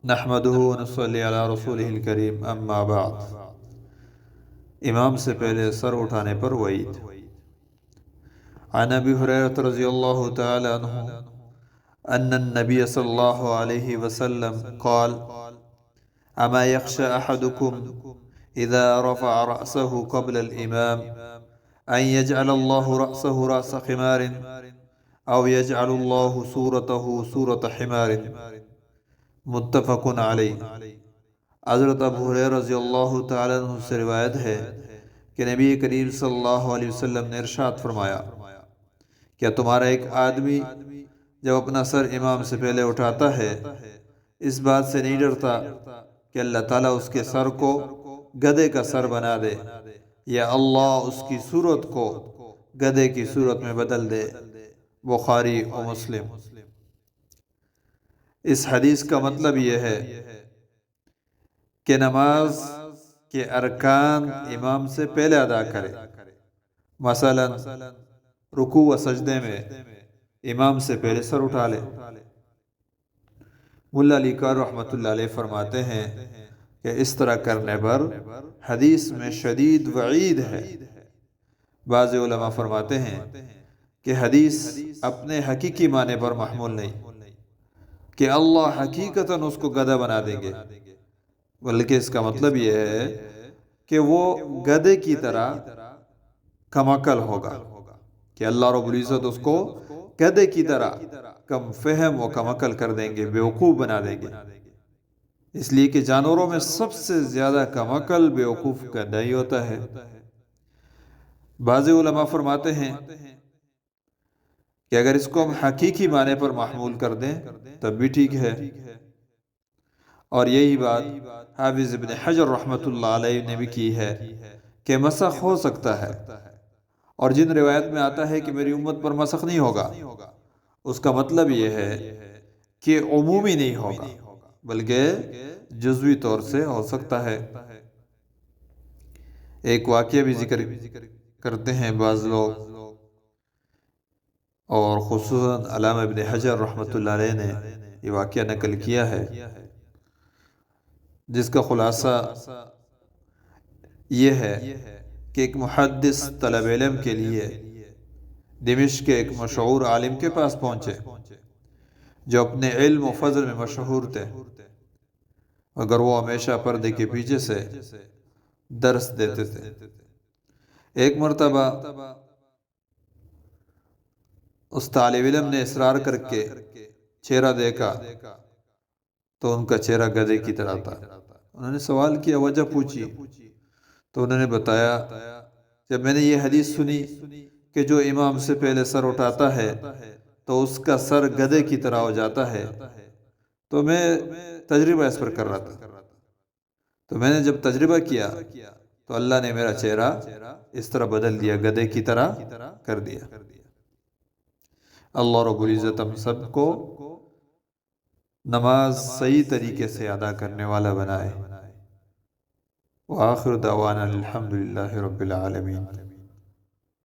نحمدہ ونصلی علی رسولہ الکریم اما بعد۔ امام سے پہلے سر اٹھانے پر وعید۔ عن ابی ہریرہ رضی اللہ تعالی عنہ ان النبی صلی اللہ علیہ وسلم قال اما یخشى احدکم اذا رفع رأسه قبل الامام ان يجعل الله رأسه رأس حمار او يجعل الله صورته صورة حمار، متفق علیہ۔ حضرت ابو ہریرہ رضی اللہ تعالیٰ عنہ سے روایت ہے کہ نبی کریم صلی اللہ علیہ وسلم نے ارشاد فرمایا، کیا تمہارا ایک آدمی جب اپنا سر امام سے پہلے اٹھاتا ہے اس بات سے نہیں ڈرتا کہ اللہ تعالیٰ اس کے سر کو گدھے کا سر بنا دے یا اللہ اس کی صورت کو گدھے کی صورت میں بدل دے؟ بخاری و مسلم۔ اس حدیث کا مطلب یہ ہے کہ نماز کے ارکان امام سے پہلے ادا کرے۔ مثلا رکوع و سجدے میں امام سے پہلے سر اٹھا لے۔ ملا علی کار رحمۃ اللہ علیہ فرماتے ہیں کہ اس طرح کرنے پر حدیث میں شدید وعید ہے۔ بعض علماء فرماتے ہیں کہ حدیث اپنے حقیقی معنی پر محمول نہیں کہ اللہ حقیقتاً اس کو گدھا بنا دیں گے، بلکہ اس کا مطلب یہ ہے کہ وہ گدھے کی طرح کم عقل ہوگا، کہ اللہ رب العزت اس کو گدھے کی طرح کم فہم و کم عقل کر دیں گے، بیوقوف بنا دیں گے۔ اس لیے کہ جانوروں میں سب سے زیادہ کم عقل بیوقوف گدھا ہی ہوتا ہے۔ بعض علماء فرماتے ہیں کہ اگر اس کو ہم حقیقی معنی پر محمول کر دیں تب بھی ٹھیک ہے، اور یہی بات حافظ ابن حجر رحمۃ اللہ علیہ نے بھی کی ہے کہ مسخ ہو سکتا ہے، اور جن روایت میں آتا ہے کہ میری امت پر مسخ نہیں ہوگا اس کا مطلب یہ ہے کہ عمومی نہیں ہوگا بلکہ جزوی طور سے ہو سکتا ہے۔ ایک واقعہ بھی ذکر کرتے ہیں بعض لوگ، اور خصوصاً علامہ ابن حجر رحمۃ اللہ علیہ نے یہ واقعہ نقل کیا ہے، جس کا خلاصہ یہ ہے کہ ایک محدث طلب علم کے لیے دمشق کے ایک مشہور عالم کے پاس پہنچے جو اپنے علم و فضل میں مشہور تھے، مگر وہ ہمیشہ پردے کے پیچھے سے درس دیتے تھے۔ ایک مرتبہ اس طالب علم نے اصرار کر کے چہرہ دیکھا تو ان کا چہرہ گدھے کی طرح تھا۔ انہوں نے سوال کیا، وجہ پوچھی، تو انہوں نے بتایا، جب میں نے یہ حدیث سنی کہ جو امام سے پہلے سر اٹھاتا ہے تو اس کا سر گدھے کی طرح ہو جاتا ہے، تو میں تجربہ اس پر کر رہا تھا، تو میں نے جب تجربہ کیا تو اللہ نے میرا چہرہ اس طرح بدل دیا، گدھے کی طرح کر دیا۔ اللہ رب العزت ہم سب کو نماز صحیح طریقے سے ادا کرنے والا بنائے۔ وآخر دعوانا الحمدللہ رب العالمین۔